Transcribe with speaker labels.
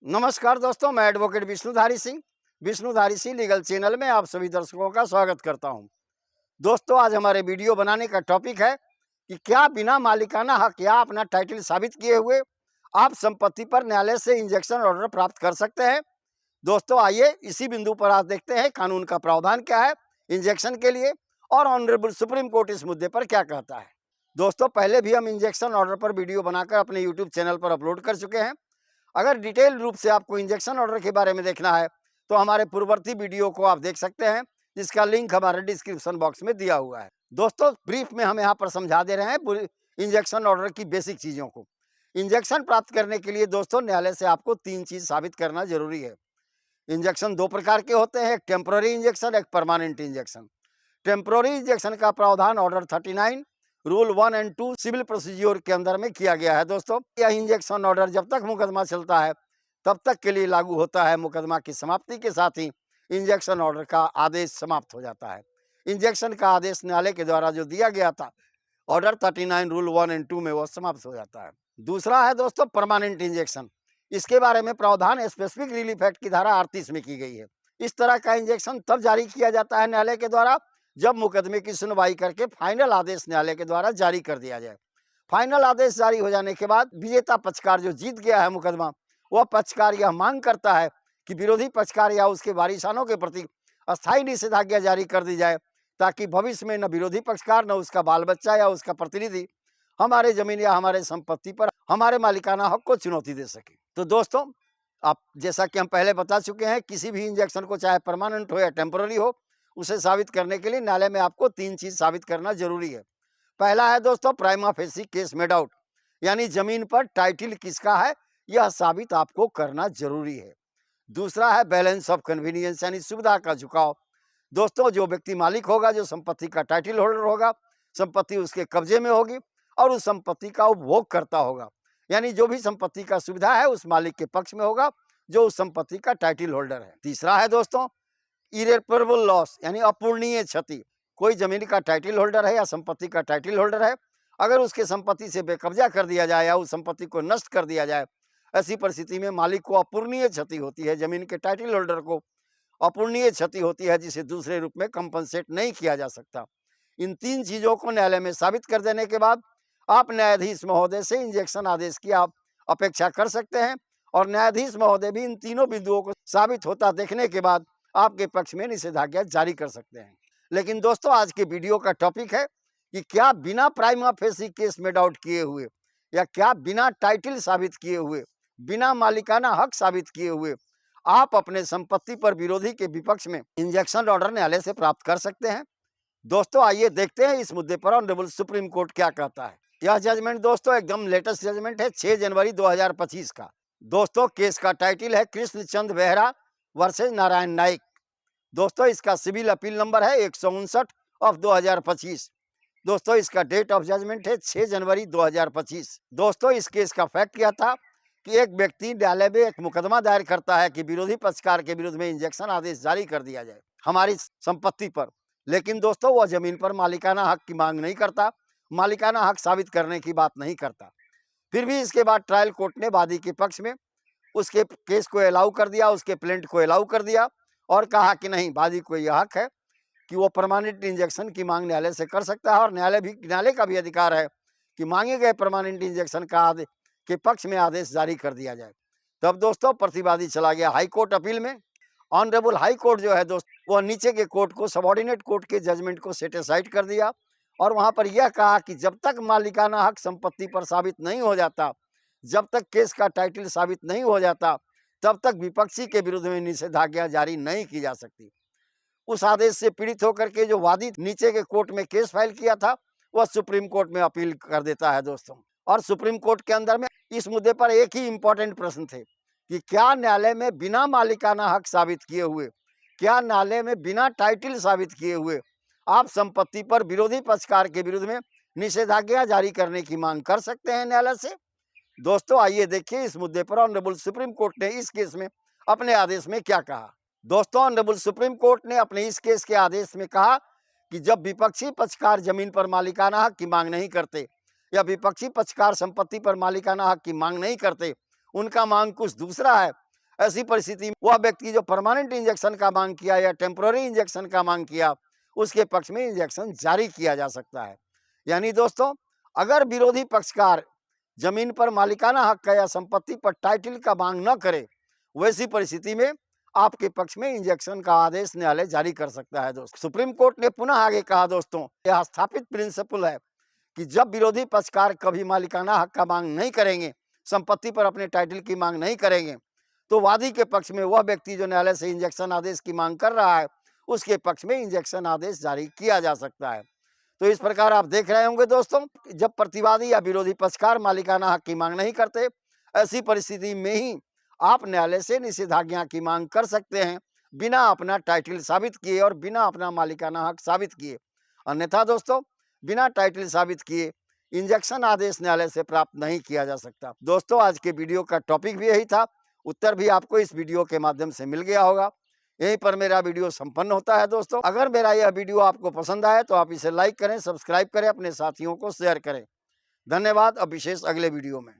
Speaker 1: नमस्कार दोस्तों, मैं advocate Vishnudhari Singh legal channel में आप सभी दर्शकों का स्वागत करता हूं। दोस्तों, आज हमारे वीडियो बनाने का टॉपिक है कि क्या बिना मालिकाना हक या अपना टाइटल साबित किए हुए आप संपत्ति पर न्यायालय से इंजेक्शन ऑर्डर प्राप्त कर सकते हैं। दोस्तों, आइए इसी बिंदु पर आज देखते हैं कानून का प्रावधान क्या है इंजेक्शन के लिए और ऑनरेबल सुप्रीम कोर्ट इस मुद्दे पर क्या कहता है। दोस्तों, पहले भी हम इंजेक्शन ऑर्डर पर वीडियो बनाकर अपने यूट्यूब चैनल पर अपलोड कर चुके हैं। अगर डिटेल रूप से आपको इंजेक्शन ऑर्डर के बारे में देखना है तो हमारे पूर्ववर्ती वीडियो को आप देख सकते हैं, जिसका लिंक हमारे डिस्क्रिप्शन बॉक्स में दिया हुआ है। दोस्तों, ब्रीफ में हम यहाँ पर समझा दे रहे हैं इंजेक्शन ऑर्डर की बेसिक चीजों को। इंजेक्शन प्राप्त करने के लिए दोस्तों न्यायालय से आपको 3 चीज साबित करना जरूरी है। इंजेक्शन 2 प्रकार के होते हैं, एक टेम्पोररी इंजेक्शन, एक परमानेंट इंजेक्शन। टेम्पोररी इंजेक्शन का प्रावधान order 39 rule 1 and 2 civil procedure के अंदर में किया गया है। दोस्तों, यह इंजेक्शन ऑर्डर जब तक मुकदमा चलता है तब तक के लिए लागू होता है। मुकदमा की समाप्ति के साथ ही इंजेक्शन ऑर्डर का आदेश समाप्त हो जाता है। इंजेक्शन का आदेश न्यायालय के द्वारा जो दिया गया था ऑर्डर 39 रूल 1 एंड 2 में, वह समाप्त हो जाता है। दूसरा है दोस्तों परमानेंट इंजेक्शन। इसके बारे में प्रावधान स्पेसिफिक रिलीफ एक्ट की धारा 38 में की गई है। इस तरह का इंजेक्शन तब जारी किया जाता है न्यायालय के द्वारा जब मुकदमे की सुनवाई करके फाइनल आदेश न्यायालय के द्वारा जारी कर दिया जाए। फाइनल आदेश जारी हो जाने के बाद विजेता पक्षकार जो जीत गया है मुकदमा, वह पक्षकार यह मांग करता है कि विरोधी पक्षकार या उसके वारिसानों के प्रति अस्थायी निषेधाज्ञा जारी कर दी जाए, ताकि भविष्य में न विरोधी पक्षकार, न उसका बाल बच्चा या उसका प्रतिनिधि हमारे जमीन या हमारे संपत्ति पर हमारे मालिकाना हक को चुनौती दे सके। तो दोस्तों, आप जैसा कि हम पहले बता चुके हैं, किसी भी इंजेक्शन को चाहे परमानेंट हो या टेम्पोररी हो, उसे साबित करने के लिए न्यायालय में आपको 3 चीज साबित करना जरूरी है। पहला है दोस्तों prima facie case made out, यानी जमीन पर टाइटल किसका है यह साबित आपको करना जरूरी है। दूसरा है बैलेंस ऑफ कन्वीनियंस, यानी सुविधा का झुकाव। दोस्तों, जो व्यक्ति मालिक होगा, जो संपत्ति का टाइटल होल्डर होगा, संपत्ति उसके कब्जे में होगी और उस संपत्ति का उपभोग करता होगा, यानी जो भी संपत्ति का सुविधा है उस मालिक के पक्ष में होगा जो उस संपत्ति का टाइटल होल्डर है। तीसरा है दोस्तों इरेपरेबल लॉस, यानी अपूर्णीय क्षति। कोई जमीन का टाइटल होल्डर है या संपत्ति का टाइटल होल्डर है, अगर उसके संपत्ति से बेकब्जा कर दिया जाए या उस संपत्ति को नष्ट कर दिया जाए, ऐसी परिस्थिति में मालिक को अपूर्णीय क्षति होती है। जमीन के टाइटल होल्डर को अपूर्णीय क्षति होती है, जिसे दूसरे रूप में कंपनसेट नहीं किया जा सकता। इन 3 चीजों को न्यायालय में साबित कर देने के बाद आप न्यायाधीश महोदय से इंजेक्शन आदेश की आप अपेक्षा कर सकते हैं और न्यायाधीश महोदय भी इन तीनों बिंदुओं को साबित होता देखने के बाद आपके पक्ष में निषेधाज्ञा जारी कर सकते हैं। लेकिन दोस्तों, आज के वीडियो का टॉपिक है कि क्या बिना prima facie case made out किए हुए या क्या बिना टाइटल साबित किए हुए, बिना मालिकाना हक साबित किए हुए आप अपने संपत्ति पर विरोधी के विपक्ष में इंजेक्शन ऑर्डर न्यायालय से प्राप्त कर सकते हैं। दोस्तों, आइए देखते हैं इस मुद्दे पर ऑनरेबल सुप्रीम कोर्ट क्या कहता है। यह जजमेंट दोस्तों एकदम लेटेस्ट जजमेंट है, 6 जनवरी 2025 का। दोस्तों, केस का टाइटल है कृष्णचंद बेहरा वर्सेज नारायण नाइक। दोस्तों, इसका सिविल अपील नंबर है 159 ऑफ 2025। दोस्तों, इसका डेट ऑफ जजमेंट है 6 जनवरी 2025। दोस्तों, इस केस का फैक्ट क्या था कि एक व्यक्ति न्यायालय में एक मुकदमा दायर करता है कि विरोधी पक्षकार के विरुद्ध में इंजेक्शन आदेश जारी कर दिया जाए हमारी संपत्ति पर। लेकिन दोस्तों, वह जमीन पर मालिकाना हक की मांग नहीं करता, मालिकाना हक साबित करने की बात नहीं करता। फिर भी इसके बाद ट्रायल कोर्ट ने वादी के पक्ष में उसके केस को अलाउ कर दिया, उसके प्लेंट को अलाउ कर दिया और कहा कि नहीं, वादी को यह हक है कि वो परमानेंट इंजेक्शन की मांग न्यायालय से कर सकता है और न्यायालय का भी अधिकार है कि मांगे गए परमानेंट इंजेक्शन का के पक्ष में आदेश जारी कर दिया जाए। तब दोस्तों प्रतिवादी चला गया हाई कोर्ट अपील में। ऑनरेबल हाई कोर्ट जो है दोस्त, वो नीचे के कोर्ट को, सबऑर्डिनेट कोर्ट के जजमेंट को सेटिसाइड कर दिया और वहां पर यह कहा कि जब तक मालिकाना हक संपत्ति पर साबित नहीं हो जाता, जब तक केस का टाइटल साबित नहीं हो जाता, तब तक विपक्षी के विरुद्ध में निषेधाज्ञा जारी नहीं की जा सकती। उस आदेश से पीड़ित होकर के जो वादी नीचे के कोर्ट में केस फाइल किया था, वह सुप्रीम कोर्ट में अपील कर देता है दोस्तों। और सुप्रीम कोर्ट के अंदर में इस मुद्दे पर एक ही इंपॉर्टेंट प्रश्न थे कि क्या न्यायालय में बिना मालिकाना हक साबित किए हुए, क्या न्यायालय में बिना टाइटल साबित किए हुए आप संपत्ति पर विरोधी पक्षकार के विरुद्ध में निषेधाज्ञा जारी करने की मांग कर सकते हैं न्यायालय से। दोस्तों, आइए देखिए इस मुद्दे पर ऑनरेबल सुप्रीम कोर्ट ने इस केस में अपने आदेश में क्या कहा। दोस्तों, ऑनरेबल सुप्रीम कोर्ट ने अपने इस केस के आदेश में कहा कि जब विपक्षी पक्षकार जमीन पर मालिकाना हक की मांग नहीं करते या विपक्षी पक्षकार संपत्ति पर मालिकाना हक की मांग नहीं करते, उनका मांग कुछ दूसरा है, ऐसी परिस्थिति में वह व्यक्ति जो परमानेंट इंजेक्शन का मांग किया या टेम्पोररी इंजेक्शन का मांग किया, उसके पक्ष में इंजेक्शन जारी किया जा सकता है। यानी दोस्तों, अगर विरोधी पक्षकार जमीन पर मालिकाना हक या संपत्ति पर टाइटल का मांग न करे, वैसी परिस्थिति में आपके पक्ष में इंजेक्शन का आदेश न्यायालय जारी कर सकता है। दोस्तों, सुप्रीम कोर्ट ने पुनः आगे कहा, दोस्तों, यह स्थापित प्रिंसिपल है कि जब विरोधी पक्षकार कभी मालिकाना हक का मांग नहीं करेंगे, संपत्ति पर अपने टाइटल की मांग नहीं करेंगे, तो वादी के पक्ष में वह व्यक्ति जो न्यायालय से इंजेक्शन आदेश की मांग कर रहा है, उसके पक्ष में इंजेक्शन आदेश जारी किया जा सकता है। तो इस प्रकार आप देख रहे होंगे दोस्तों, जब प्रतिवादी या विरोधी पक्षकार मालिकाना हक की मांग नहीं करते, ऐसी परिस्थिति में ही आप न्यायालय से निषेधाज्ञा की मांग कर सकते हैं, बिना अपना टाइटल साबित किए और बिना अपना मालिकाना हक साबित किए। अन्यथा दोस्तों, बिना टाइटल साबित किए इंजेक्शन आदेश न्यायालय से प्राप्त नहीं किया जा सकता। दोस्तों, आज के वीडियो का टॉपिक भी यही था। उत्तर भी आपको इस वीडियो के माध्यम से मिल गया होगा। यहीं पर मेरा वीडियो संपन्न होता है। दोस्तों, अगर मेरा यह वीडियो आपको पसंद आए तो आप इसे लाइक करें, सब्सक्राइब करें, अपने साथियों को शेयर करें। धन्यवाद। अब विशेष अगले वीडियो में।